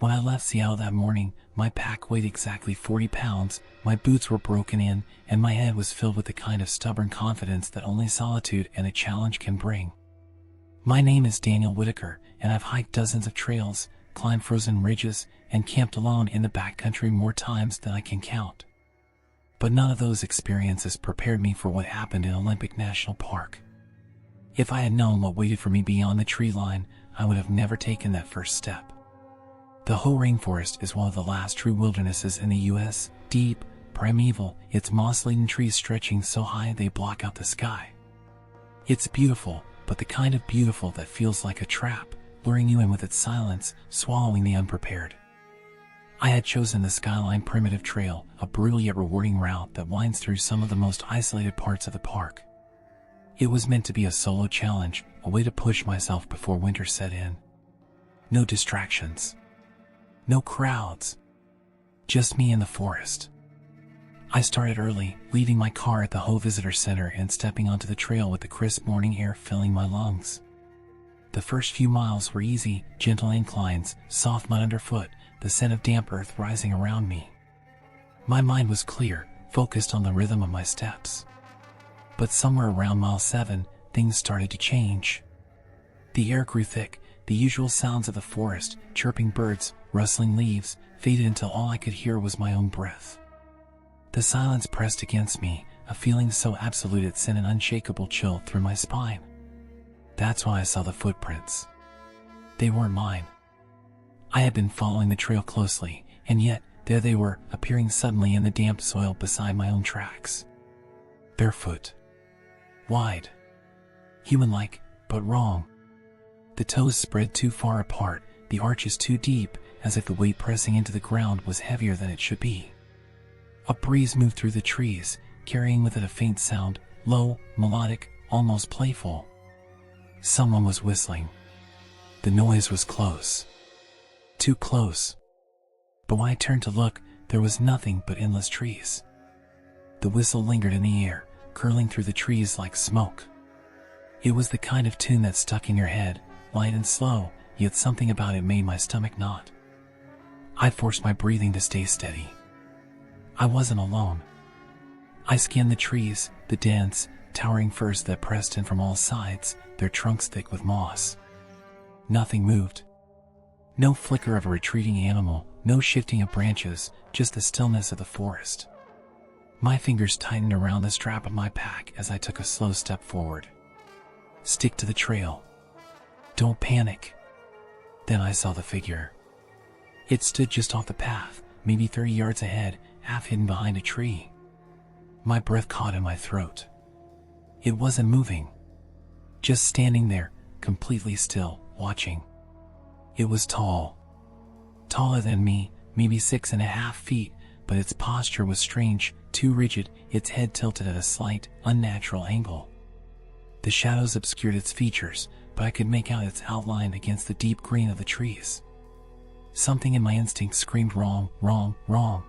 When I left Seattle that morning, my pack weighed exactly 40 pounds, my boots were broken in, and my head was filled with the kind of stubborn confidence that only solitude and a challenge can bring. My name is Daniel Whitaker, and I've hiked dozens of trails, climbed frozen ridges, and camped alone in the backcountry more times than I can count. But none of those experiences prepared me for what happened in Olympic National Park. If I had known what waited for me beyond the tree line, I would have never taken that first step. The Hoh rainforest is one of the last true wildernesses in the U.S., deep, primeval, its moss-laden trees stretching so high they block out the sky. It's beautiful, but the kind of beautiful that feels like a trap, luring you in with its silence, swallowing the unprepared. I had chosen the Skyline Primitive Trail, a brutal yet rewarding route that winds through some of the most isolated parts of the park. It was meant to be a solo challenge, a way to push myself before winter set in. No distractions. No crowds. Just me in the forest. I started early, leaving my car at the Hoh Visitor Center and stepping onto the trail with the crisp morning air filling my lungs. The first few miles were easy, gentle inclines, soft mud underfoot, the scent of damp earth rising around me. My mind was clear, focused on the rhythm of my steps. But somewhere around mile 7, things started to change. The air grew thick, the usual sounds of the forest, chirping birds, rustling leaves, faded until all I could hear was my own breath. The silence pressed against me, a feeling so absolute it sent an unshakable chill through my spine. That's when I saw the footprints. They weren't mine. I had been following the trail closely, and yet, there they were, appearing suddenly in the damp soil beside my own tracks. Barefoot. Wide. Human-like, but wrong. The toes spread too far apart, the arches too deep, as if the weight pressing into the ground was heavier than it should be. A breeze moved through the trees, carrying with it a faint sound, low, melodic, almost playful. Someone was whistling. The noise was close. Too close. But when I turned to look, there was nothing but endless trees. The whistle lingered in the air, curling through the trees like smoke. It was the kind of tune that stuck in your head, light and slow, yet something about it made my stomach knot. I forced my breathing to stay steady. I wasn't alone. I scanned the trees, the dense, towering firs that pressed in from all sides, their trunks thick with moss. Nothing moved. No flicker of a retreating animal, no shifting of branches, just the stillness of the forest. My fingers tightened around the strap of my pack as I took a slow step forward. Stick to the trail. Don't panic. Then I saw the figure. It stood just off the path, maybe 30 yards ahead, half hidden behind a tree. My breath caught in my throat. It wasn't moving. Just standing there, completely still, watching. It was tall. Taller than me, maybe 6.5 feet, but its posture was strange, too rigid, its head tilted at a slight, unnatural angle. The shadows obscured its features, but I could make out its outline against the deep green of the trees. Something in my instinct screamed wrong, wrong, wrong.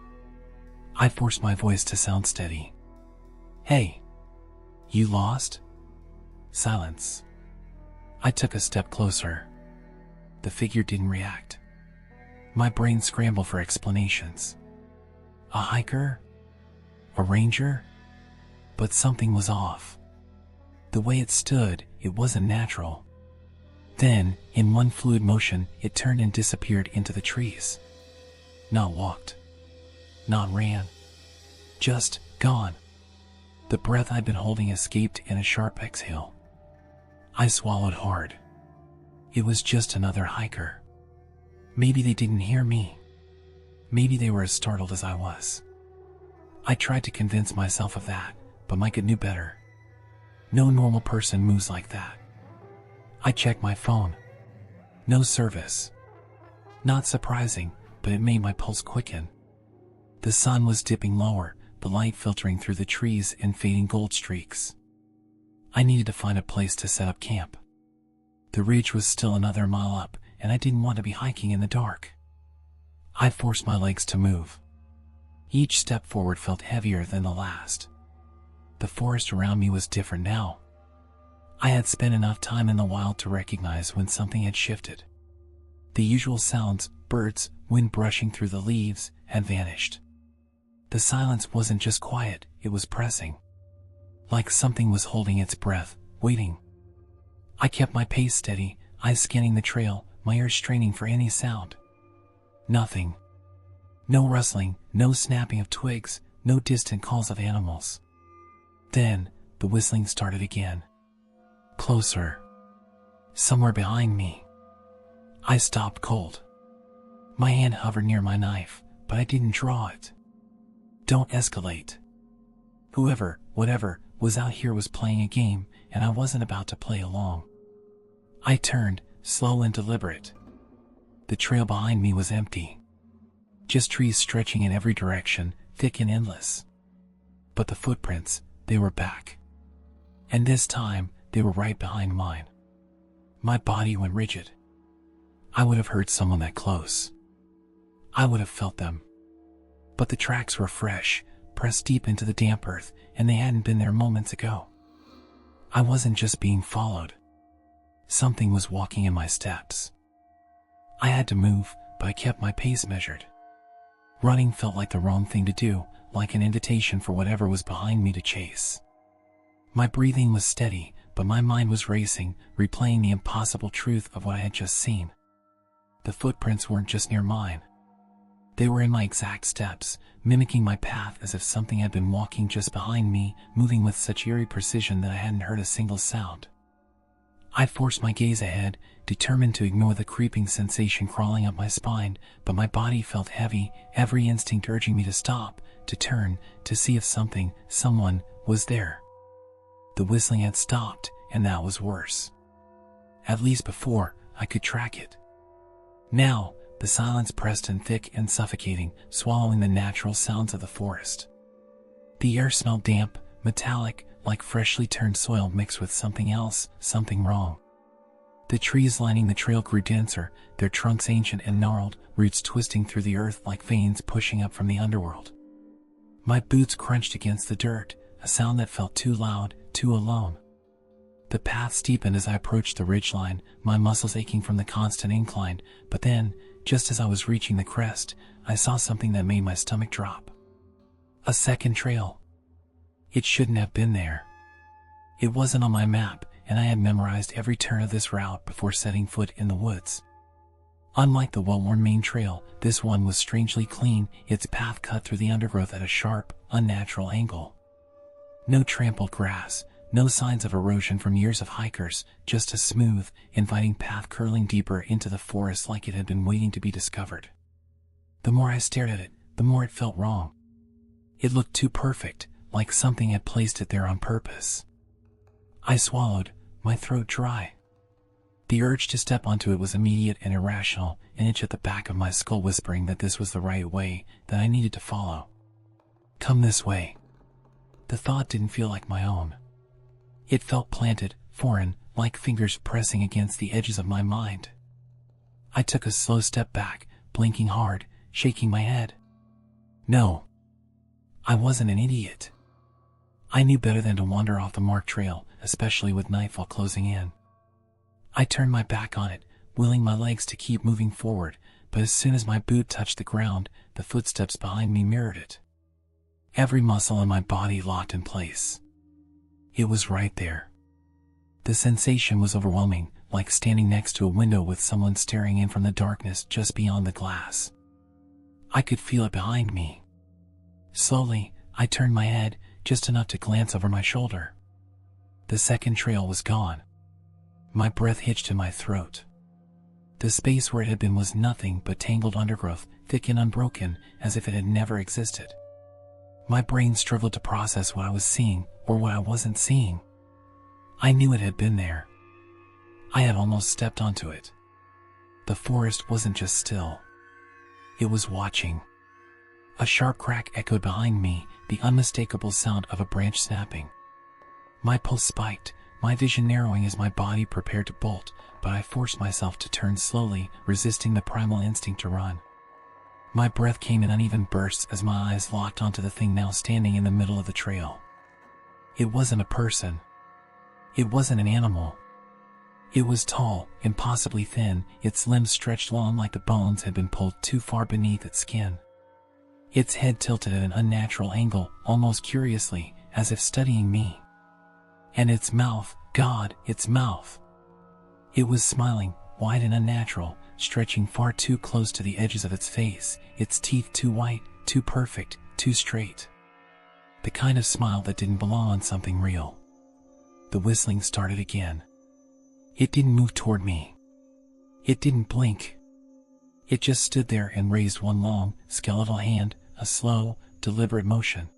I forced my voice to sound steady. Hey, you lost? Silence. I took a step closer. The figure didn't react. My brain scrambled for explanations. A hiker? A ranger? But something was off. The way it stood, it wasn't natural. Then, in one fluid motion, it turned and disappeared into the trees. Not walked. Not ran. Just gone. The breath I'd been holding escaped in a sharp exhale. I swallowed hard. It was just another hiker. Maybe they didn't hear me. Maybe they were as startled as I was. I tried to convince myself of that, but Micah knew better. No normal person moves like that. I checked my phone. No service. Not surprising, but it made my pulse quicken. The sun was dipping lower, the light filtering through the trees in fading gold streaks. I needed to find a place to set up camp. The ridge was still another mile up, and I didn't want to be hiking in the dark. I forced my legs to move. Each step forward felt heavier than the last. The forest around me was different now. I had spent enough time in the wild to recognize when something had shifted. The usual sounds, birds, wind brushing through the leaves, had vanished. The silence wasn't just quiet, it was pressing. Like something was holding its breath, waiting. I kept my pace steady, eyes scanning the trail, my ears straining for any sound. Nothing. No rustling, no snapping of twigs, no distant calls of animals. Then, the whistling started again. Closer. Somewhere behind me. I stopped cold. My hand hovered near my knife, but I didn't draw it. Don't escalate. Whoever, whatever, was out here was playing a game, and I wasn't about to play along. I turned, slow and deliberate. The trail behind me was empty. Just trees stretching in every direction, thick and endless. But the footprints, they were back. And this time, they were right behind mine. My body went rigid. I would have heard someone that close. I would have felt them. But the tracks were fresh, pressed deep into the damp earth, and they hadn't been there moments ago. I wasn't just being followed. Something was walking in my steps. I had to move, but I kept my pace measured. Running felt like the wrong thing to do, like an invitation for whatever was behind me to chase. My breathing was steady, but my mind was racing, replaying the impossible truth of what I had just seen. The footprints weren't just near mine. They were in my exact steps, mimicking my path as if something had been walking just behind me, moving with such eerie precision that I hadn't heard a single sound. I forced my gaze ahead, determined to ignore the creeping sensation crawling up my spine, but my body felt heavy, every instinct urging me to stop, to turn, to see if someone, was there. The whistling had stopped, and that was worse. At least before, I could track it. Now, the silence pressed in thick and suffocating, swallowing the natural sounds of the forest. The air smelled damp, metallic, like freshly turned soil mixed with something else, something wrong. The trees lining the trail grew denser, their trunks ancient and gnarled, roots twisting through the earth like veins pushing up from the underworld. My boots crunched against the dirt, a sound that felt too loud, too alone. The path steepened as I approached the ridgeline, my muscles aching from the constant incline, but then, just as I was reaching the crest, I saw something that made my stomach drop. A second trail. It shouldn't have been there. It wasn't on my map, and I had memorized every turn of this route before setting foot in the woods. Unlike the well-worn main trail, this one was strangely clean, its path cut through the undergrowth at a sharp, unnatural angle. No trampled grass, no signs of erosion from years of hikers, just a smooth, inviting path curling deeper into the forest like it had been waiting to be discovered. The more I stared at it, the more it felt wrong. It looked too perfect, like something had placed it there on purpose. I swallowed, my throat dry. The urge to step onto it was immediate and irrational, an itch at the back of my skull whispering that this was the right way, that I needed to follow. Come this way. The thought didn't feel like my own. It felt planted, foreign, like fingers pressing against the edges of my mind. I took a slow step back, blinking hard, shaking my head. No. I wasn't an idiot. I knew better than to wander off the marked trail, especially with nightfall closing in. I turned my back on it, willing my legs to keep moving forward, but as soon as my boot touched the ground, the footsteps behind me mirrored it. Every muscle in my body locked in place. It was right there. The sensation was overwhelming, like standing next to a window with someone staring in from the darkness just beyond the glass. I could feel it behind me. Slowly, I turned my head, just enough to glance over my shoulder. The second trail was gone. My breath hitched in my throat. The space where it had been was nothing but tangled undergrowth, thick and unbroken, as if it had never existed. My brain struggled to process what I was seeing, or what I wasn't seeing. I knew it had been there. I had almost stepped onto it. The forest wasn't just still. It was watching. A sharp crack echoed behind me, the unmistakable sound of a branch snapping. My pulse spiked, my vision narrowing as my body prepared to bolt, but I forced myself to turn slowly, resisting the primal instinct to run. My breath came in uneven bursts as my eyes locked onto the thing now standing in the middle of the trail. It wasn't a person. It wasn't an animal. It was tall, impossibly thin, its limbs stretched long like the bones had been pulled too far beneath its skin. Its head tilted at an unnatural angle, almost curiously, as if studying me. And its mouth, God, its mouth! It was smiling, wide and unnatural, stretching far too close to the edges of its face, its teeth too white, too perfect, too straight. The kind of smile that didn't belong on something real. The whistling started again. It didn't move toward me. It didn't blink. It just stood there and raised one long, skeletal hand, a slow, deliberate motion.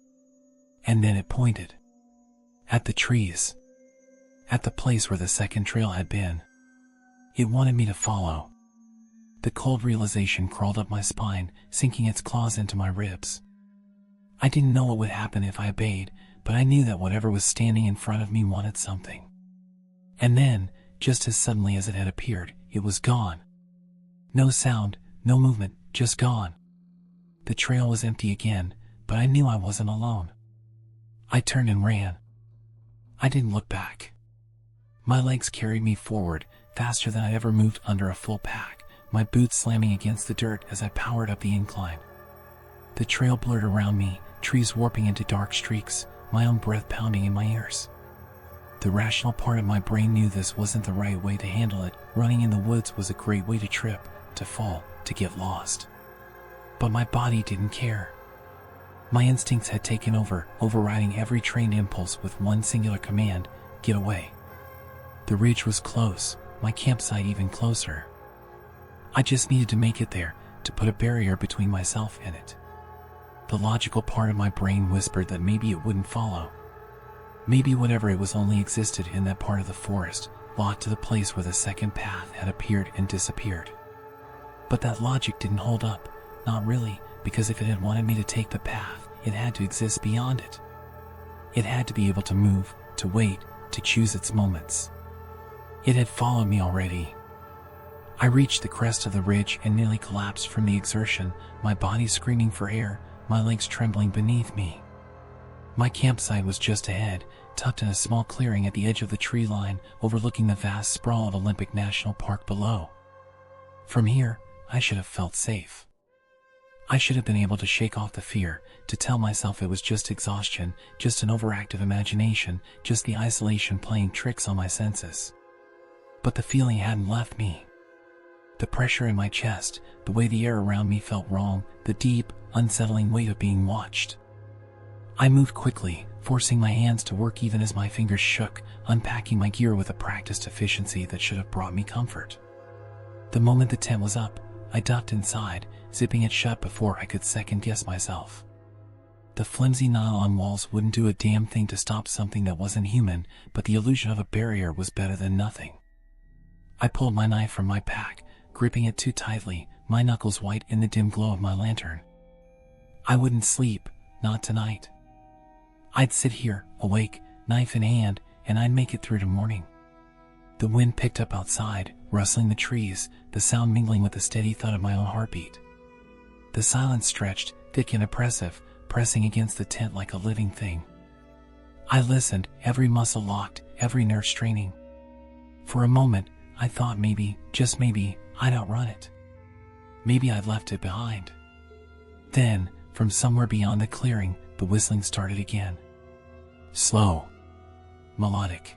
And then it pointed. At the trees. At the place where the second trail had been. It wanted me to follow. The cold realization crawled up my spine, sinking its claws into my ribs. I didn't know what would happen if I obeyed, but I knew that whatever was standing in front of me wanted something. And then, just as suddenly as it had appeared, it was gone. No sound, no movement, just gone. The trail was empty again, but I knew I wasn't alone. I turned and ran. I didn't look back. My legs carried me forward, faster than I'd ever moved under a full pack, my boots slamming against the dirt as I powered up the incline. The trail blurred around me, trees warping into dark streaks, my own breath pounding in my ears. The rational part of my brain knew this wasn't the right way to handle it. Running in the woods was a great way to trip, to fall, to get lost. But my body didn't care. My instincts had taken over, overriding every trained impulse with one singular command: get away. The ridge was close, my campsite even closer. I just needed to make it there, to put a barrier between myself and it. The logical part of my brain whispered that maybe it wouldn't follow. Maybe whatever it was only existed in that part of the forest, locked to the place where the second path had appeared and disappeared. But that logic didn't hold up, not really, because if it had wanted me to take the path, it had to exist beyond it. It had to be able to move, to wait, to choose its moments. It had followed me already. I reached the crest of the ridge and nearly collapsed from the exertion, my body screaming for air, my legs trembling beneath me. My campsite was just ahead, tucked in a small clearing at the edge of the tree line, overlooking the vast sprawl of Olympic National Park below. From here, I should have felt safe. I should have been able to shake off the fear, to tell myself it was just exhaustion, just an overactive imagination, just the isolation playing tricks on my senses. But the feeling hadn't left me. The pressure in my chest, the way the air around me felt wrong, the deep, unsettling weight of being watched. I moved quickly, forcing my hands to work even as my fingers shook, unpacking my gear with a practiced efficiency that should have brought me comfort. The moment the tent was up, I ducked inside, zipping it shut before I could second-guess myself. The flimsy nylon walls wouldn't do a damn thing to stop something that wasn't human, but the illusion of a barrier was better than nothing. I pulled my knife from my pack, gripping it too tightly, my knuckles white in the dim glow of my lantern. I wouldn't sleep, not tonight. I'd sit here, awake, knife in hand, and I'd make it through to morning. The wind picked up outside, rustling the trees, the sound mingling with the steady thud of my own heartbeat. The silence stretched, thick and oppressive, pressing against the tent like a living thing. I listened, every muscle locked, every nerve straining. For a moment, I thought maybe, just maybe, I'd outrun it. Maybe I'd left it behind. Then, from somewhere beyond the clearing, the whistling started again. Slow. Melodic.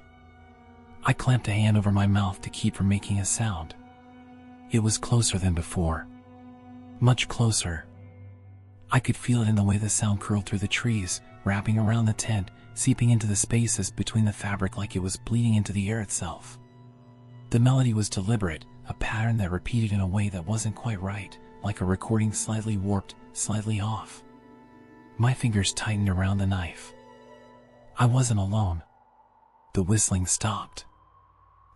I clamped a hand over my mouth to keep from making a sound. It was closer than before. Much closer. I could feel it in the way the sound curled through the trees, wrapping around the tent, seeping into the spaces between the fabric like it was bleeding into the air itself. The melody was deliberate, a pattern that repeated in a way that wasn't quite right, like a recording slightly warped, slightly off. My fingers tightened around the knife. I wasn't alone. The whistling stopped.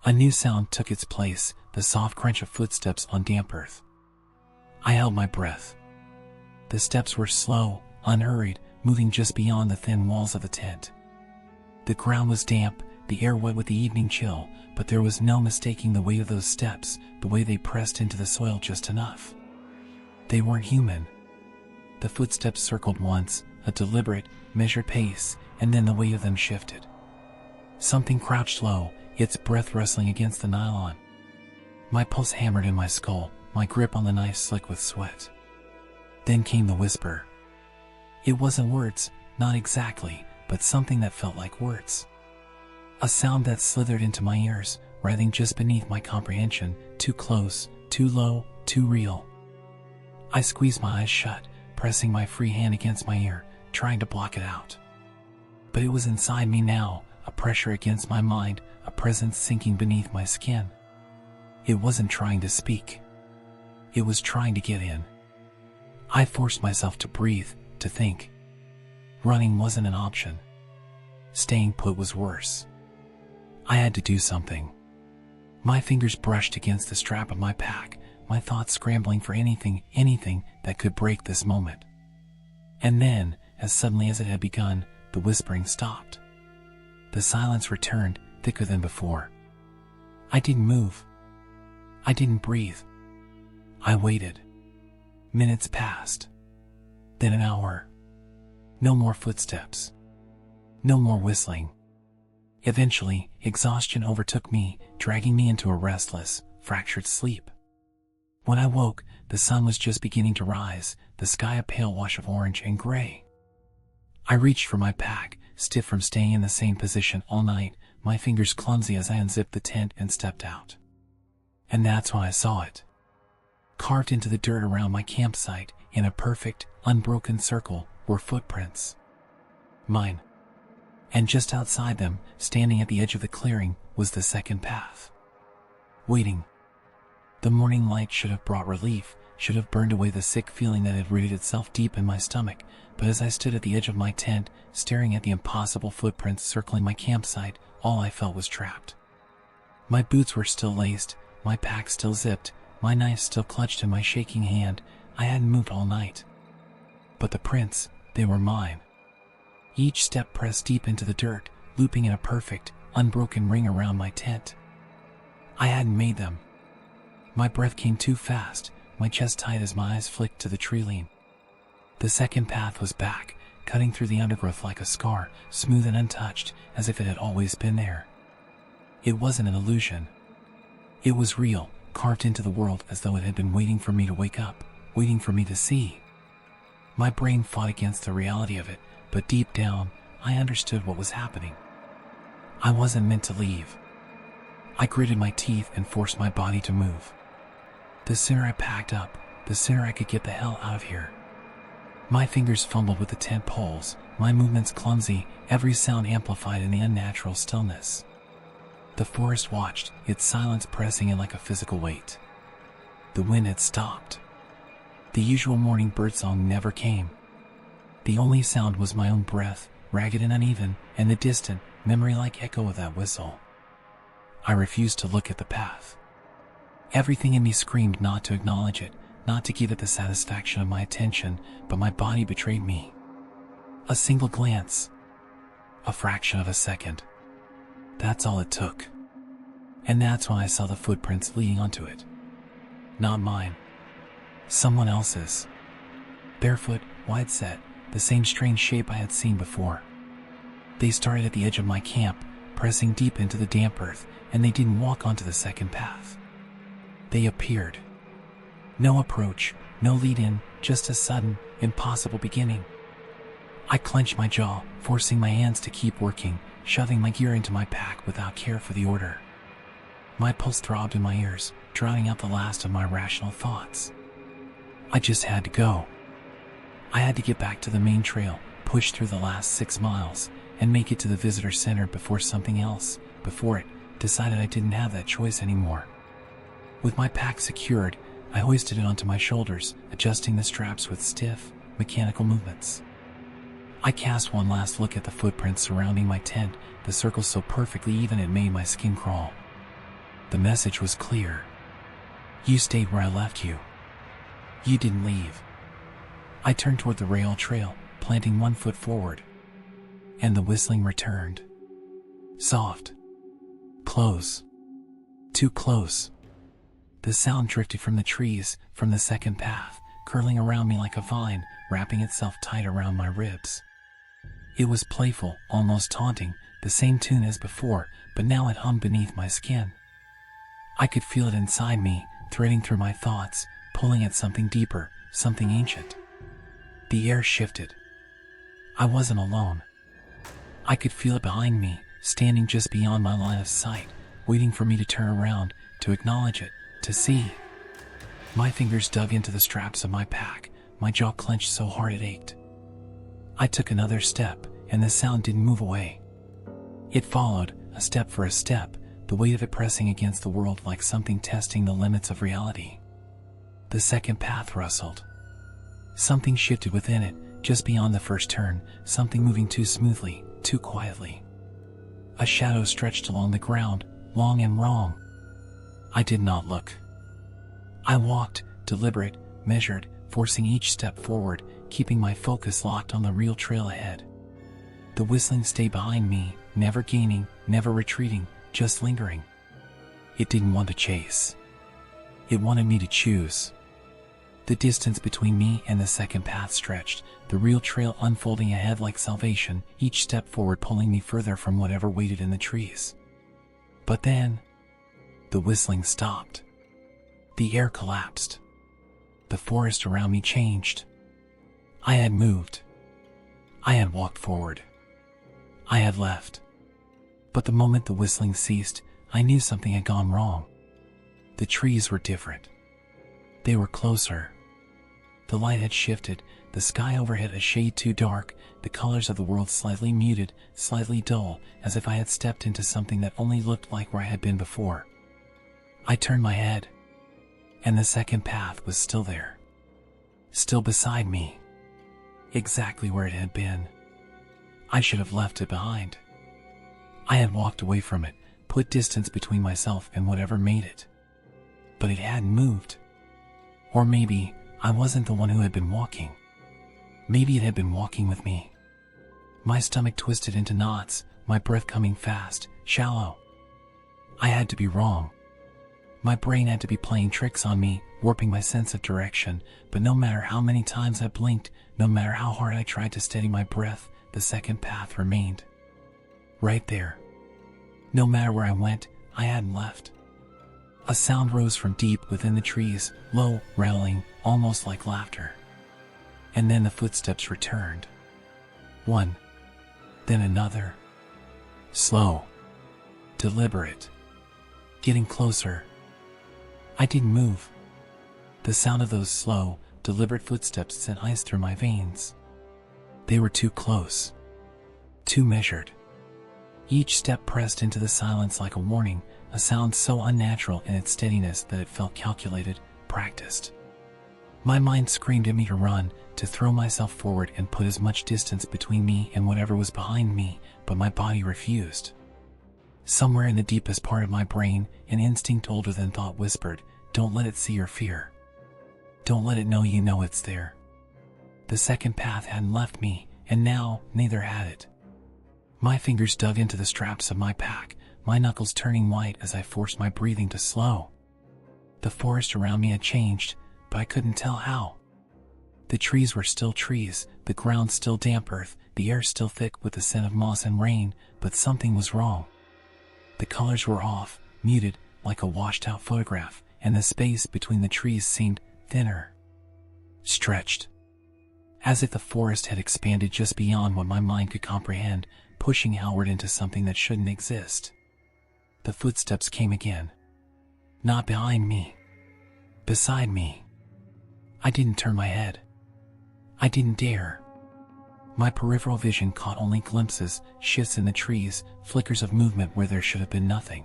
A new sound took its place, the soft crunch of footsteps on damp earth. I held my breath. The steps were slow, unhurried, moving just beyond the thin walls of the tent. The ground was damp, the air wet with the evening chill, but there was no mistaking the weight of those steps, the way they pressed into the soil just enough. They weren't human. The footsteps circled once, a deliberate, measured pace, and then the weight of them shifted. Something crouched low, its breath rustling against the nylon. My pulse hammered in my skull, my grip on the knife slick with sweat. Then came the whisper. It wasn't words, not exactly, but something that felt like words. A sound that slithered into my ears, writhing just beneath my comprehension, too close, too low, too real. I squeezed my eyes shut, pressing my free hand against my ear, trying to block it out. But it was inside me now, a pressure against my mind, a presence sinking beneath my skin. It wasn't trying to speak. It was trying to get in. I forced myself to breathe, to think. Running wasn't an option. Staying put was worse. I had to do something. My fingers brushed against the strap of my pack, my thoughts scrambling for anything that could break this moment. And then, as suddenly as it had begun, the whispering stopped. The silence returned, thicker than before. I didn't move. I didn't breathe. I waited. Minutes passed. Then an hour. No more footsteps. No more whistling. Eventually, exhaustion overtook me, dragging me into a restless, fractured sleep. When I woke, the sun was just beginning to rise, the sky a pale wash of orange and gray. I reached for my pack, stiff from staying in the same position all night, my fingers clumsy as I unzipped the tent and stepped out. And that's when I saw it. Carved into the dirt around my campsite, in a perfect, unbroken circle, were footprints. Mine. And just outside them, standing at the edge of the clearing, was the second path. Waiting. The morning light should have brought relief, should have burned away the sick feeling that had rooted itself deep in my stomach, but as I stood at the edge of my tent, staring at the impossible footprints circling my campsite, all I felt was trapped. My boots were still laced, my pack still zipped, my knife still clutched in my shaking hand. I hadn't moved all night. But the prints, they were mine. Each step pressed deep into the dirt, looping in a perfect, unbroken ring around my tent. I hadn't made them. My breath came too fast, my chest tight as my eyes flicked to the tree line. The second path was back, cutting through the undergrowth like a scar, smooth and untouched, as if it had always been there. It wasn't an illusion. It was real, carved into the world as though it had been waiting for me to wake up, waiting for me to see. My brain fought against the reality of it, but deep down, I understood what was happening. I wasn't meant to leave. I gritted my teeth and forced my body to move. The sooner I packed up, the sooner I could get the hell out of here. My fingers fumbled with the tent poles, my movements clumsy, every sound amplified in the unnatural stillness. The forest watched, its silence pressing in like a physical weight. The wind had stopped. The usual morning birdsong never came. The only sound was my own breath, ragged and uneven, and the distant, memory-like echo of that whistle. I refused to look at the path. Everything in me screamed not to acknowledge it, not to give it the satisfaction of my attention, but my body betrayed me. A single glance. A fraction of a second. That's all it took. And that's when I saw the footprints leading onto it. Not mine. Someone else's. Barefoot, wide-set, the same strange shape I had seen before. They started at the edge of my camp, pressing deep into the damp earth, and they didn't walk onto the second path. They appeared. No approach, no lead-in, just a sudden, impossible beginning. I clenched my jaw, forcing my hands to keep working, shoving my gear into my pack without care for the order. My pulse throbbed in my ears, drowning out the last of my rational thoughts. I just had to go. I had to get back to the main trail, push through the last 6 miles, and make it to the visitor center before something else, before it, decided I didn't have that choice anymore. With my pack secured, I hoisted it onto my shoulders, adjusting the straps with stiff, mechanical movements. I cast one last look at the footprints surrounding my tent, the circle so perfectly even it made my skin crawl. The message was clear. You stayed where I left you. You didn't leave. I turned toward the rail trail, planting one foot forward. And the whistling returned. Soft. Close. Too close. The sound drifted from the trees, from the second path, curling around me like a vine, wrapping itself tight around my ribs. It was playful, almost taunting, the same tune as before, but now it hummed beneath my skin. I could feel it inside me, threading through my thoughts, pulling at something deeper, something ancient. The air shifted. I wasn't alone. I could feel it behind me, standing just beyond my line of sight, waiting for me to turn around, to acknowledge it, to see. My fingers dug into the straps of my pack, my jaw clenched so hard it ached. I took another step, and the sound didn't move away. It followed, a step for a step, the weight of it pressing against the world like something testing the limits of reality. The second path rustled. Something shifted within it, just beyond the first turn, something moving too smoothly, too quietly. A shadow stretched along the ground, long and wrong. I did not look. I walked, deliberate, measured, forcing each step forward, keeping my focus locked on the real trail ahead. The whistling stayed behind me, never gaining, never retreating, just lingering. It didn't want to chase. It wanted me to choose. The distance between me and the second path stretched, the real trail unfolding ahead like salvation, each step forward pulling me further from whatever waited in the trees. But then, the whistling stopped. The air collapsed. The forest around me changed. I had moved. I had walked forward. I had left. But the moment the whistling ceased, I knew something had gone wrong. The trees were different. They were closer. The light had shifted, the sky overhead a shade too dark, the colors of the world slightly muted, slightly dull, as if I had stepped into something that only looked like where I had been before. I turned my head, and the second path was still there. Still beside me. Exactly where it had been. I should have left it behind. I had walked away from it, put distance between myself and whatever made it. But it hadn't moved. Or maybe I wasn't the one who had been walking. Maybe it had been walking with me. My stomach twisted into knots, my breath coming fast, shallow. I had to be wrong. My brain had to be playing tricks on me, warping my sense of direction, but no matter how many times I blinked, no matter how hard I tried to steady my breath, the second path remained. Right there. No matter where I went, I hadn't left. A sound rose from deep within the trees, low, rattling, almost like laughter. And then the footsteps returned. One. Then another. Slow. Deliberate. Getting closer. I didn't move. The sound of those slow, deliberate footsteps sent ice through my veins. They were too close. Too measured. Each step pressed into the silence like a warning, a sound so unnatural in its steadiness that it felt calculated, practiced. My mind screamed at me to run, to throw myself forward and put as much distance between me and whatever was behind me, but my body refused. Somewhere in the deepest part of my brain, an instinct older than thought whispered, "Don't let it see your fear. Don't let it know you know it's there." The second path hadn't left me, and now neither had it. My fingers dug into the straps of my pack, my knuckles turning white as I forced my breathing to slow. The forest around me had changed, but I couldn't tell how. The trees were still trees, the ground still damp earth, the air still thick with the scent of moss and rain, but something was wrong. The colors were off, muted, like a washed-out photograph, and the space between the trees seemed thinner. Stretched. As if the forest had expanded just beyond what my mind could comprehend, pushing outward into something that shouldn't exist. The footsteps came again. Not behind me. Beside me. I didn't turn my head. I didn't dare. My peripheral vision caught only glimpses, shifts in the trees, flickers of movement where there should have been nothing.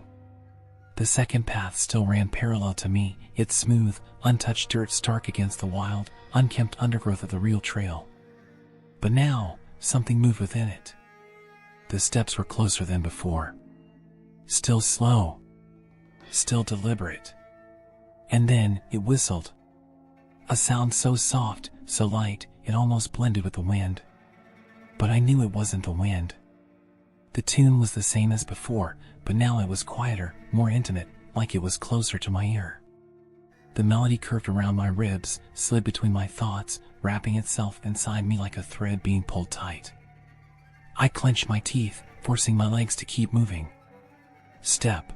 The second path still ran parallel to me, its smooth, untouched dirt stark against the wild, unkempt undergrowth of the real trail. But now, something moved within it. The steps were closer than before. Still slow. Still deliberate. And then it whistled. A sound so soft, so light, it almost blended with the wind. But I knew it wasn't the wind. The tune was the same as before, but now it was quieter, more intimate, like it was closer to my ear. The melody curved around my ribs, slid between my thoughts, wrapping itself inside me like a thread being pulled tight. I clenched my teeth, forcing my legs to keep moving. Step.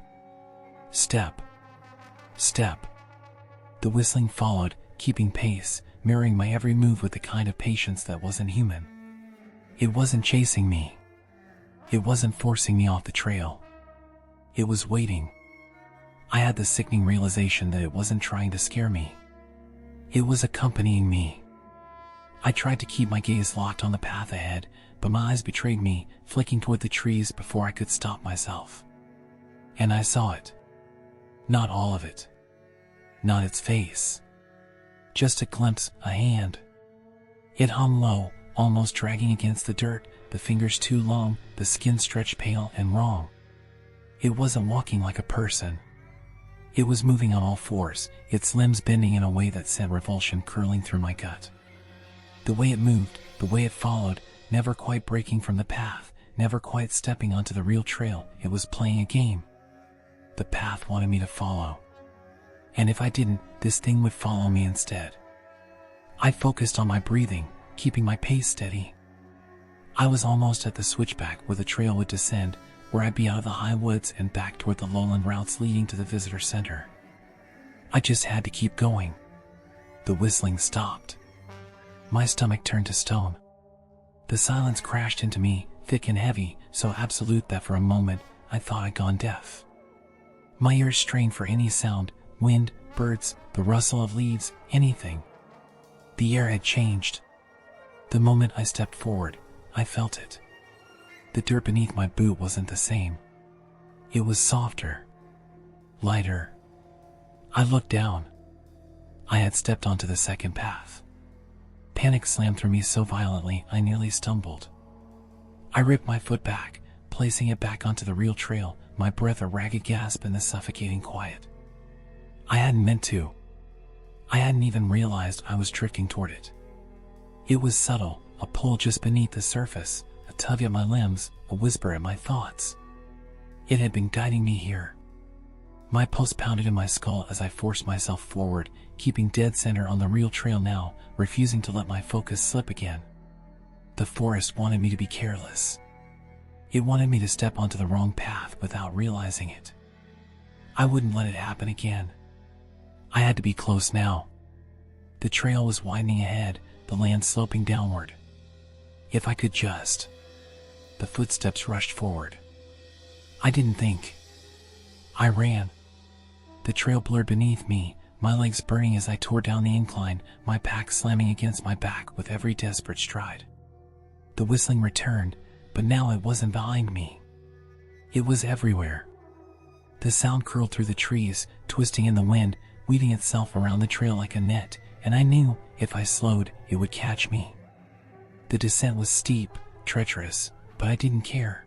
Step. Step. The whistling followed, keeping pace, mirroring my every move with the kind of patience that wasn't human. It wasn't chasing me. It wasn't forcing me off the trail. It was waiting. I had the sickening realization that it wasn't trying to scare me. It was accompanying me. I tried to keep my gaze locked on the path ahead, but my eyes betrayed me, flicking toward the trees before I could stop myself. And I saw it. Not all of it. Not its face. Just a glimpse, a hand. It hung low, almost dragging against the dirt, the fingers too long, the skin stretched pale and wrong. It wasn't walking like a person. It was moving on all fours, its limbs bending in a way that sent revulsion curling through my gut. The way it moved, the way it followed, never quite breaking from the path, never quite stepping onto the real trail, it was playing a game. The path wanted me to follow. And if I didn't, this thing would follow me instead. I focused on my breathing, keeping my pace steady. I was almost at the switchback where the trail would descend, where I'd be out of the high woods and back toward the lowland routes leading to the visitor center. I just had to keep going. The whistling stopped. My stomach turned to stone. The silence crashed into me, thick and heavy, so absolute that for a moment I thought I'd gone deaf. My ears strained for any sound, wind, birds, the rustle of leaves, anything. The air had changed. The moment I stepped forward, I felt it. The dirt beneath my boot wasn't the same. It was softer, lighter. I looked down. I had stepped onto the second path. Panic slammed through me so violently I nearly stumbled. I ripped my foot back, placing it back onto the real trail, my breath a ragged gasp in the suffocating quiet. I hadn't meant to. I hadn't even realized I was drifting toward it. It was subtle, a pull just beneath the surface, a tug at my limbs, a whisper at my thoughts. It had been guiding me here. My pulse pounded in my skull as I forced myself forward, keeping dead center on the real trail now, refusing to let my focus slip again. The forest wanted me to be careless. It wanted me to step onto the wrong path without realizing it. I wouldn't let it happen again. I had to be close now. The trail was widening ahead, the land sloping downward. If I could just... The footsteps rushed forward. I didn't think. I ran. The trail blurred beneath me, my legs burning as I tore down the incline, my pack slamming against my back with every desperate stride. The whistling returned, but now it wasn't behind me. It was everywhere. The sound curled through the trees, twisting in the wind, weaving itself around the trail like a net, and I knew, if I slowed, it would catch me. The descent was steep, treacherous, but I didn't care.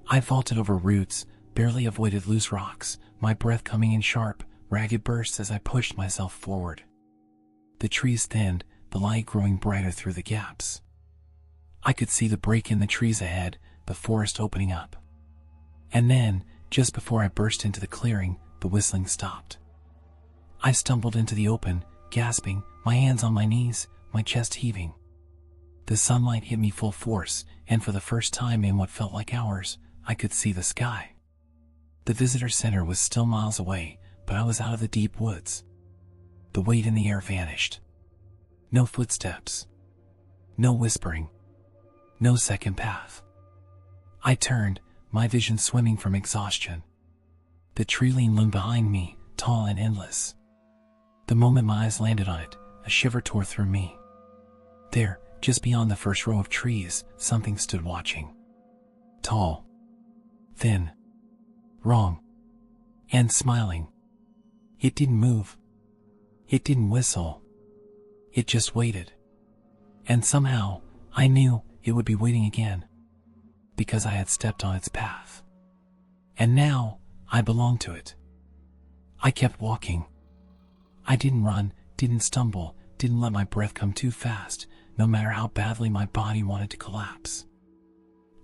I vaulted over roots, barely avoided loose rocks, my breath coming in sharp, ragged bursts as I pushed myself forward. The trees thinned, the light growing brighter through the gaps. I could see the break in the trees ahead, the forest opening up. And then, just before I burst into the clearing, the whistling stopped. I stumbled into the open, gasping, my hands on my knees, my chest heaving. The sunlight hit me full force, and for the first time in what felt like hours, I could see the sky. The visitor center was still miles away, but I was out of the deep woods. The weight in the air vanished. No footsteps. No whispering. No second path. I turned, my vision swimming from exhaustion. The tree line loomed behind me, tall and endless. The moment my eyes landed on it, a shiver tore through me. There, just beyond the first row of trees, something stood watching. Tall. Thin. Wrong. And smiling. It didn't move. It didn't whistle. It just waited. And somehow, I knew it would be waiting again. Because I had stepped on its path. And now, I belonged to it. I kept walking. I didn't run, didn't stumble, didn't let my breath come too fast, no matter how badly my body wanted to collapse.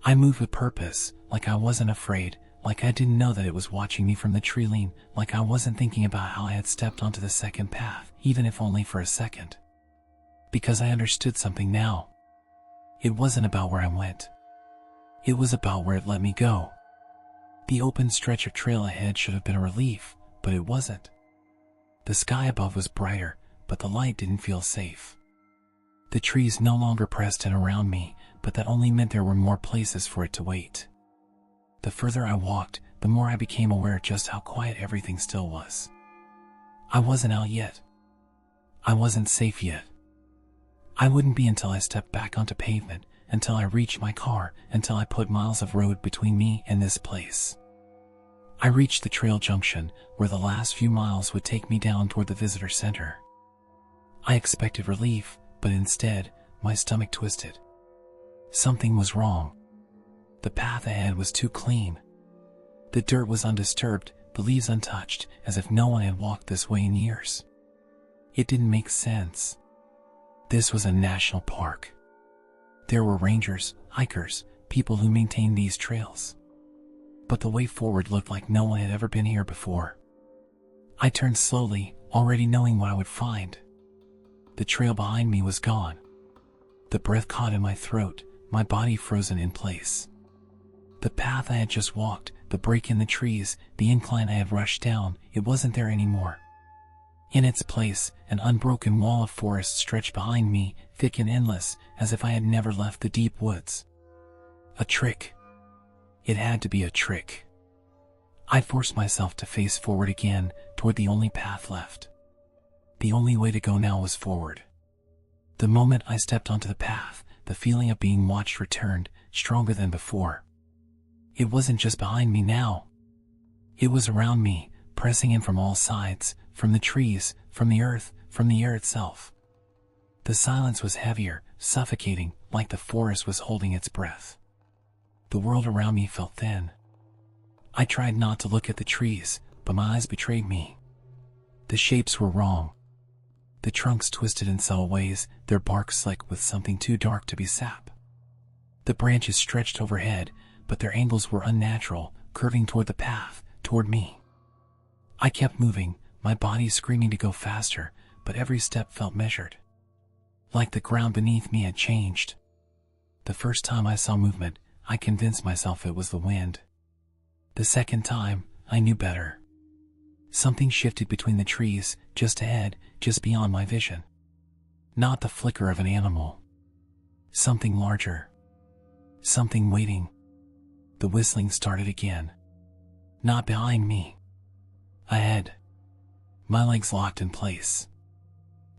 I moved with purpose, like I wasn't afraid, like I didn't know that it was watching me from the tree line, like I wasn't thinking about how I had stepped onto the second path, even if only for a second. Because I understood something now. It wasn't about where I went. It was about where it let me go. The open stretch of trail ahead should have been a relief, but it wasn't. The sky above was brighter, but the light didn't feel safe. The trees no longer pressed in around me, but that only meant there were more places for it to wait. The further I walked, the more I became aware just how quiet everything still was. I wasn't out yet. I wasn't safe yet. I wouldn't be until I stepped back onto pavement, until I reached my car, until I put miles of road between me and this place. I reached the trail junction, where the last few miles would take me down toward the visitor center. I expected relief, but instead, my stomach twisted. Something was wrong. The path ahead was too clean. The dirt was undisturbed, the leaves untouched, as if no one had walked this way in years. It didn't make sense. This was a national park. There were rangers, hikers, people who maintained these trails. But the way forward looked like no one had ever been here before. I turned slowly, already knowing what I would find. The trail behind me was gone. The breath caught in my throat, my body frozen in place. The path I had just walked, the break in the trees, the incline I had rushed down, it wasn't there anymore. In its place, an unbroken wall of forest stretched behind me, thick and endless, as if I had never left the deep woods. A trick. It had to be a trick. I forced myself to face forward again, toward the only path left. The only way to go now was forward. The moment I stepped onto the path, the feeling of being watched returned, stronger than before. It wasn't just behind me now. It was around me, pressing in from all sides, from the trees, from the earth, from the air itself. The silence was heavier, suffocating, like the forest was holding its breath. The world around me felt thin. I tried not to look at the trees, but my eyes betrayed me. The shapes were wrong. The trunks twisted in subtle ways, their bark slick with something too dark to be sap. The branches stretched overhead, but their angles were unnatural, curving toward the path, toward me. I kept moving, my body screaming to go faster, but every step felt measured. Like the ground beneath me had changed. The first time I saw movement, I convinced myself it was the wind. The second time, I knew better. Something shifted between the trees, just ahead, just beyond my vision. Not the flicker of an animal. Something larger. Something waiting. The whistling started again. Not behind me. Ahead. My legs locked in place.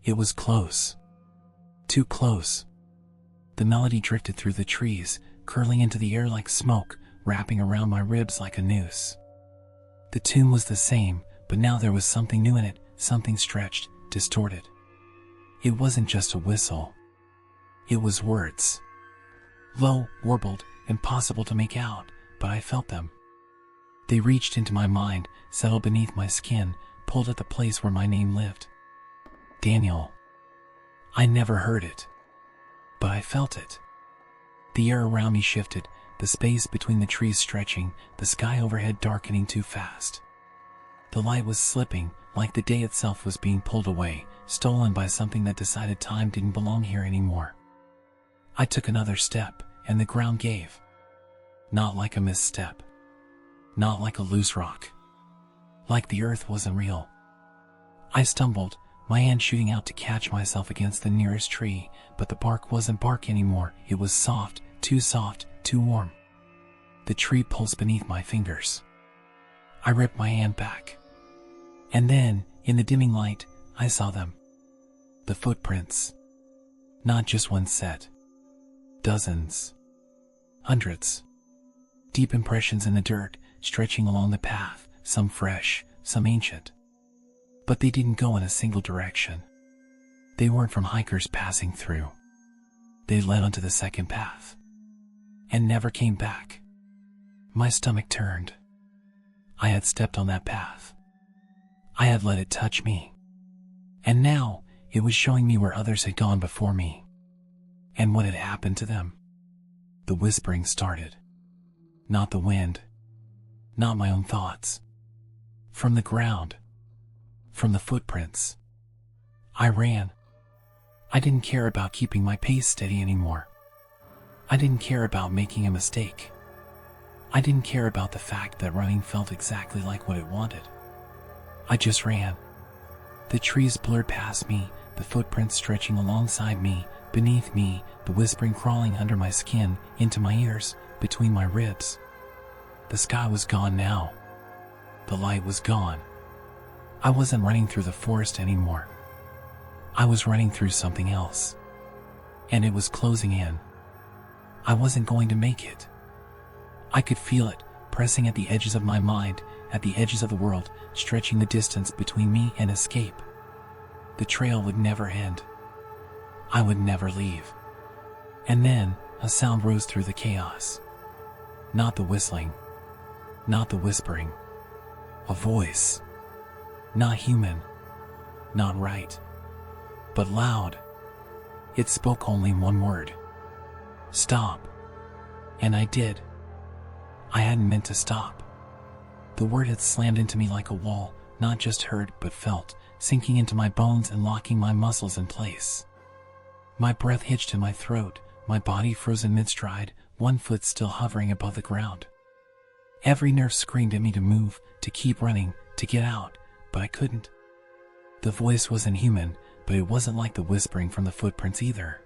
It was close. Too close. The melody drifted through the trees, curling into the air like smoke, wrapping around my ribs like a noose. The tune was the same, but now there was something new in it, something stretched, distorted. It wasn't just a whistle. It was words. Low, warbled, impossible to make out, but I felt them. They reached into my mind, settled beneath my skin, pulled at the place where my name lived. Daniel. I never heard it, but I felt it. The air around me shifted, the space between the trees stretching, the sky overhead darkening too fast. The light was slipping, like the day itself was being pulled away, stolen by something that decided time didn't belong here anymore. I took another step, and the ground gave. Not like a misstep. Not like a loose rock. Like the earth wasn't real. I stumbled, my hand shooting out to catch myself against the nearest tree, but the bark wasn't bark anymore. It was soft, too warm. The tree pulsed beneath my fingers. I ripped my hand back. And then, in the dimming light, I saw them. The footprints. Not just one set. Dozens. Hundreds. Deep impressions in the dirt, stretching along the path, some fresh, some ancient. But they didn't go in a single direction. They weren't from hikers passing through. They led onto the second path. And never came back. My stomach turned. I had stepped on that path. I had let it touch me. And now, it was showing me where others had gone before me. And what had happened to them. The whispering started. Not the wind. Not my own thoughts. From the ground. From the footprints. I ran. I didn't care about keeping my pace steady anymore. I didn't care about making a mistake. I didn't care about the fact that running felt exactly like what it wanted. I just ran. The trees blurred past me, the footprints stretching alongside me, beneath me, the whispering crawling under my skin, into my ears, between my ribs. The sky was gone now. The light was gone. I wasn't running through the forest anymore. I was running through something else. And it was closing in. I wasn't going to make it. I could feel it, pressing at the edges of my mind, at the edges of the world, stretching the distance between me and escape. The trail would never end. I would never leave. And then, a sound rose through the chaos. Not the whistling. Not the whispering. A voice. Not human. Not right. But loud. It spoke only one word. Stop. And I did. I hadn't meant to stop. The word had slammed into me like a wall, not just heard but felt, sinking into my bones and locking my muscles in place. My breath hitched in my throat, my body frozen mid-stride, one foot still hovering above the ground. Every nerve screamed at me to move, to keep running, to get out, but I couldn't. The voice wasn't human, but it wasn't like the whispering from the footprints either.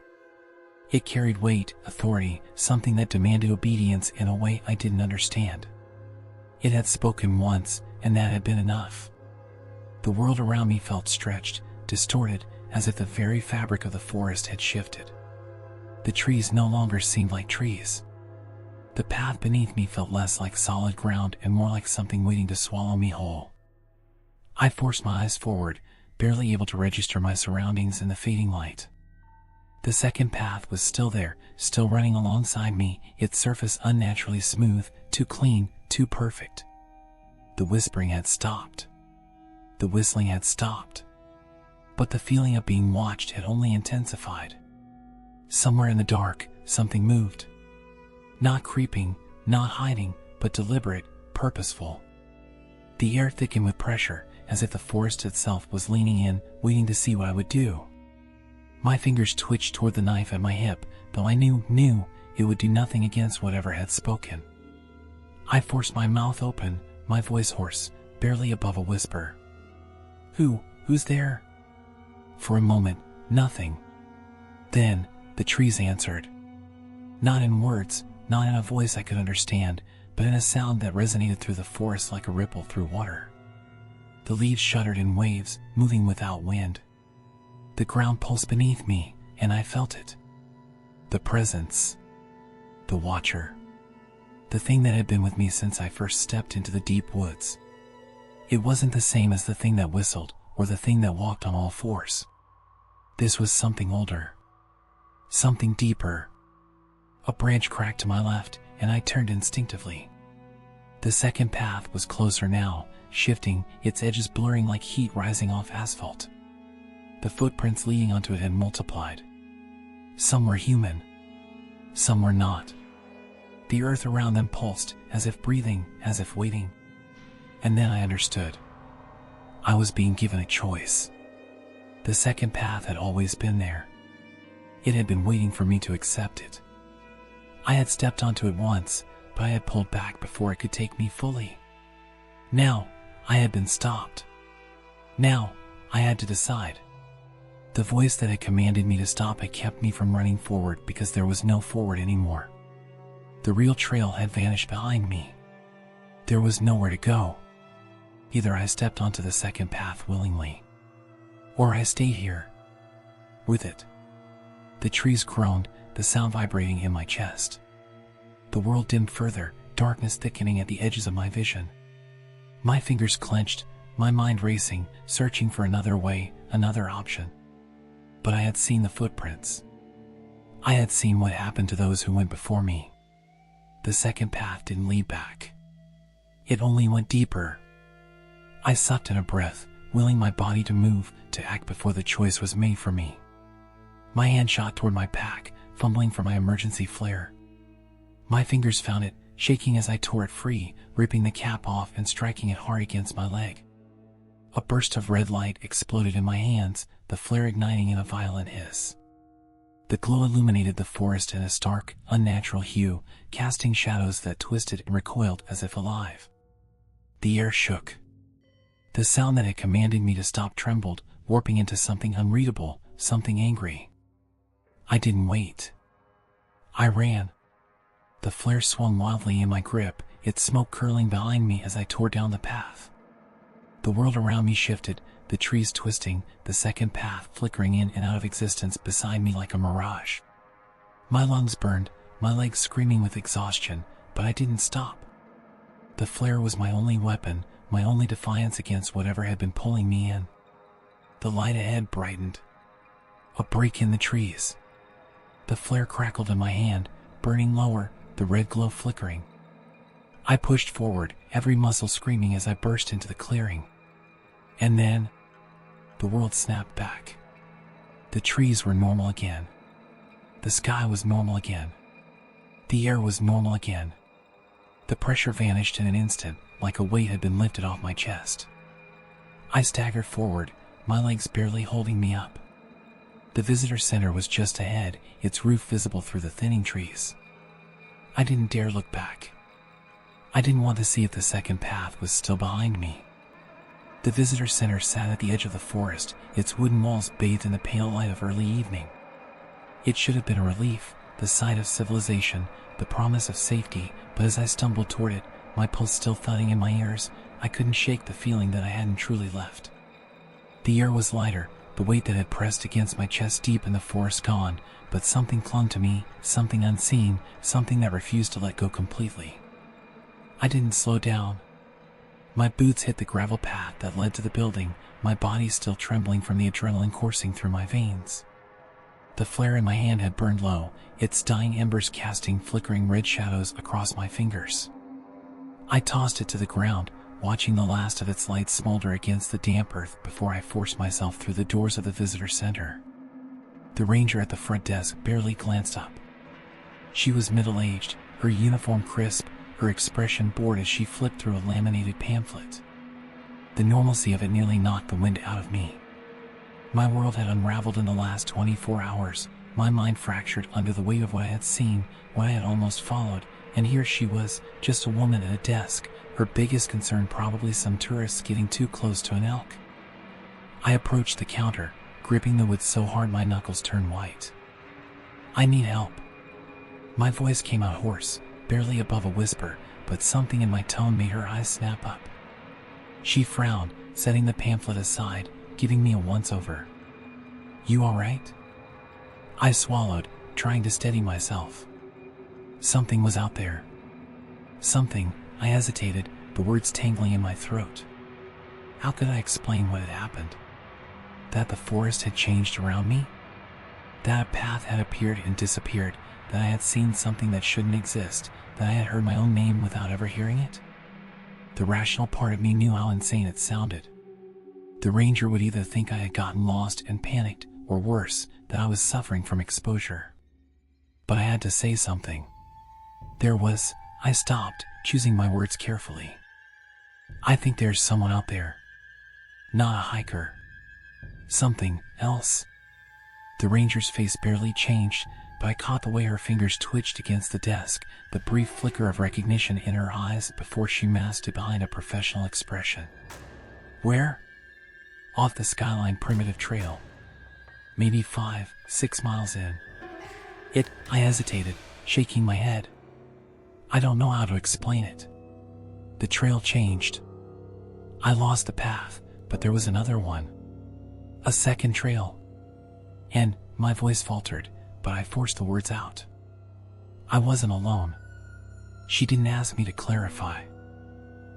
It carried weight, authority, something that demanded obedience in a way I didn't understand. It had spoken once, and that had been enough. The world around me felt stretched, distorted, as if the very fabric of the forest had shifted. The trees no longer seemed like trees. The path beneath me felt less like solid ground and more like something waiting to swallow me whole. I forced my eyes forward, barely able to register my surroundings in the fading light. The second path was still there, still running alongside me, its surface unnaturally smooth, too clean, too perfect. The whispering had stopped. The whistling had stopped. But the feeling of being watched had only intensified. Somewhere in the dark, something moved. Not creeping, not hiding, but deliberate, purposeful. The air thickened with pressure, as if the forest itself was leaning in, waiting to see what I would do. My fingers twitched toward the knife at my hip, though I knew it would do nothing against whatever had spoken. I forced my mouth open, my voice hoarse, barely above a whisper. Who's there? For a moment, nothing. Then, the trees answered. Not in words, not in a voice I could understand, but in a sound that resonated through the forest like a ripple through water. The leaves shuddered in waves, moving without wind. The ground pulsed beneath me, and I felt it. The presence. The watcher. The thing that had been with me since I first stepped into the deep woods. It wasn't the same as the thing that whistled, or the thing that walked on all fours. This was something older. Something deeper. A branch cracked to my left, and I turned instinctively. The second path was closer now, shifting, its edges blurring like heat rising off asphalt. The footprints leading onto it had multiplied. Some were human. Some were not. The earth around them pulsed, as if breathing, as if waiting. And then I understood. I was being given a choice. The second path had always been there. It had been waiting for me to accept it. I had stepped onto it once, but I had pulled back before it could take me fully. Now, I had been stopped. Now, I had to decide. The voice that had commanded me to stop had kept me from running forward because there was no forward anymore. The real trail had vanished behind me. There was nowhere to go. Either I stepped onto the second path willingly, or I stayed here, with it. The trees groaned, the sound vibrating in my chest. The world dimmed further, darkness thickening at the edges of my vision. My fingers clenched, my mind racing, searching for another way, another option. But I had seen the footprints. I had seen what happened to those who went before me. The second path didn't lead back. It only went deeper. I sucked in a breath, willing my body to move, to act before the choice was made for me. My hand shot toward my pack, fumbling for my emergency flare. My fingers found it, shaking as I tore it free, ripping the cap off and striking it hard against my leg. A burst of red light exploded in my hands, the flare igniting in a violent hiss. The glow illuminated the forest in a stark, unnatural hue, casting shadows that twisted and recoiled as if alive. The air shook. The sound that had commanded me to stop trembled, warping into something unreadable, something angry. I didn't wait. I ran. The flare swung wildly in my grip, its smoke curling behind me as I tore down the path. The world around me shifted, the trees twisting, the second path flickering in and out of existence beside me like a mirage. My lungs burned, my legs screaming with exhaustion, but I didn't stop. The flare was my only weapon, my only defiance against whatever had been pulling me in. The light ahead brightened. A break in the trees. The flare crackled in my hand, burning lower, the red glow flickering. I pushed forward, every muscle screaming as I burst into the clearing. And then, the world snapped back. The trees were normal again. The sky was normal again. The air was normal again. The pressure vanished in an instant, like a weight had been lifted off my chest. I staggered forward, my legs barely holding me up. The visitor center was just ahead, its roof visible through the thinning trees. I didn't dare look back. I didn't want to see if the second path was still behind me. The visitor center sat at the edge of the forest, its wooden walls bathed in the pale light of early evening. It should have been a relief, the sight of civilization, the promise of safety, but as I stumbled toward it, my pulse still thudding in my ears, I couldn't shake the feeling that I hadn't truly left. The air was lighter, the weight that had pressed against my chest deep in the forest gone, but something clung to me, something unseen, something that refused to let go completely. I didn't slow down. My boots hit the gravel path that led to the building, my body still trembling from the adrenaline coursing through my veins. The flare in my hand had burned low, its dying embers casting flickering red shadows across my fingers. I tossed it to the ground, watching the last of its light smolder against the damp earth before I forced myself through the doors of the visitor center. The ranger at the front desk barely glanced up. She was middle-aged, her uniform crisp, her expression bored as she flipped through a laminated pamphlet. The normalcy of it nearly knocked the wind out of me. My world had unraveled in the last 24 hours, my mind fractured under the weight of what I had seen, what I had almost followed, and here she was, just a woman at a desk, her biggest concern probably some tourists getting too close to an elk. I approached the counter, gripping the wood so hard my knuckles turned white. "I need help." My voice came out hoarse, barely above a whisper, but something in my tone made her eyes snap up. She frowned, setting the pamphlet aside, giving me a once-over. "You all right?" I swallowed, trying to steady myself. Something was out there. Something, I hesitated, the words tangling in my throat. How could I explain what had happened? That the forest had changed around me? That a path had appeared and disappeared, that I had seen something that shouldn't exist, that I had heard my own name without ever hearing it? The rational part of me knew how insane it sounded. The ranger would either think I had gotten lost and panicked, or worse, that I was suffering from exposure. But I had to say something. I stopped, choosing my words carefully. "I think there's someone out there. Not a hiker. Something else." The ranger's face barely changed, but I caught the way her fingers twitched against the desk, the brief flicker of recognition in her eyes before she masked it behind a professional expression. "Where?" "Off the Skyline Primitive Trail. Maybe 5-6 miles in." I hesitated, shaking my head. I don't know how to explain it. The trail changed. I lost the path, but there was another one. A second trail. And my voice faltered, but I forced the words out. I wasn't alone. She didn't ask me to clarify.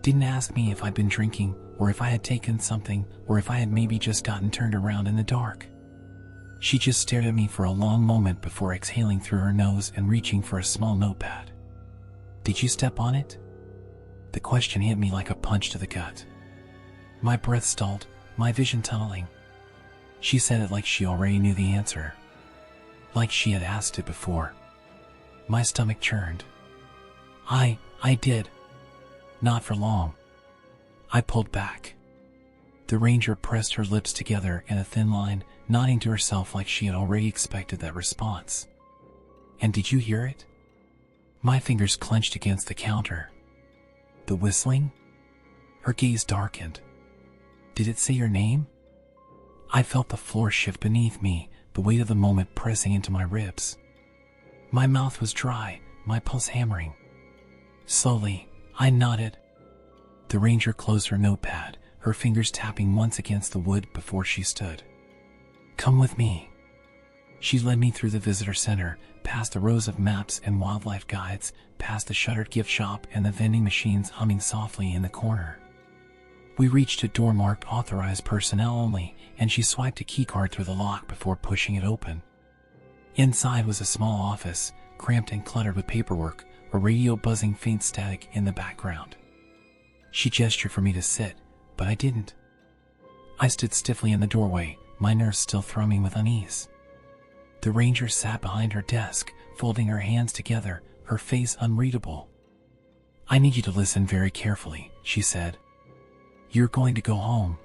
Didn't ask me if I'd been drinking, or if I had taken something, or if I had maybe just gotten turned around in the dark. She just stared at me for a long moment before exhaling through her nose and reaching for a small notepad. "Did you step on it?" The question hit me like a punch to the gut. My breath stalled, my vision tunneling. She said it like she already knew the answer. Like she had asked it before. My stomach churned. I did. Not for long. I pulled back. The ranger pressed her lips together in a thin line, nodding to herself like she had already expected that response. And did you hear it? My fingers clenched against the counter. The whistling? Her gaze darkened. Did it say your name? I felt the floor shift beneath me, the weight of the moment pressing into my ribs. My mouth was dry, my pulse hammering. Slowly, I nodded. The ranger closed her notepad, her fingers tapping once against the wood before she stood. Come with me. She led me through the visitor center, past the rows of maps and wildlife guides, past the shuttered gift shop and the vending machines humming softly in the corner. We reached a door marked authorized personnel only, and she swiped a keycard through the lock before pushing it open. Inside was a small office, cramped and cluttered with paperwork, a radio buzzing faint static in the background. She gestured for me to sit, but I didn't. I stood stiffly in the doorway, my nerves still thrumming with unease. The ranger sat behind her desk, folding her hands together, her face unreadable. I need you to listen very carefully, she said. You're going to go home.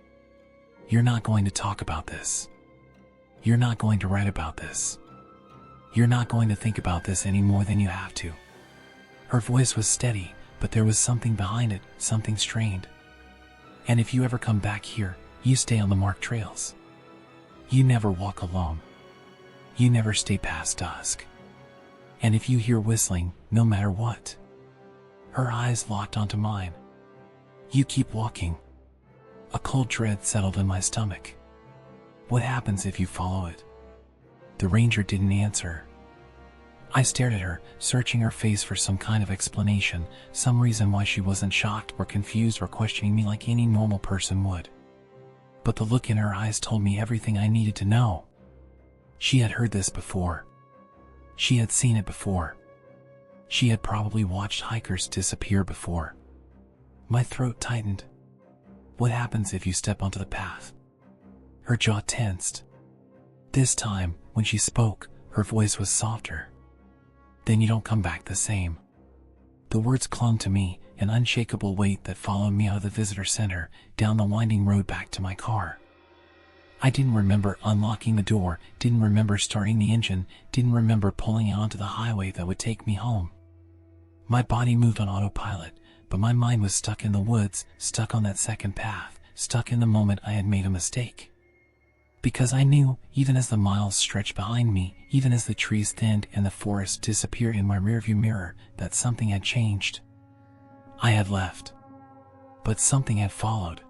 You're not going to talk about this. You're not going to write about this. You're not going to think about this any more than you have to. Her voice was steady, but there was something behind it, something strained. And if you ever come back here, you stay on the marked trails. You never walk alone. You never stay past dusk. And if you hear whistling, no matter what. Her eyes locked onto mine. You keep walking. A cold dread settled in my stomach. What happens if you follow it? The ranger didn't answer. I stared at her, searching her face for some kind of explanation, some reason why she wasn't shocked or confused or questioning me like any normal person would. But the look in her eyes told me everything I needed to know. She had heard this before. She had seen it before. She had probably watched hikers disappear before. My throat tightened. What happens if you step onto the path? Her jaw tensed. This time, when she spoke, her voice was softer. Then you don't come back the same. The words clung to me, an unshakable weight that followed me out of the visitor center, down the winding road back to my car. I didn't remember unlocking the door, didn't remember starting the engine, didn't remember pulling onto the highway that would take me home. My body moved on autopilot, but my mind was stuck in the woods, stuck on that second path, stuck in the moment I had made a mistake. Because I knew, even as the miles stretched behind me, even as the trees thinned and the forest disappeared in my rearview mirror, that something had changed. I had left. But something had followed.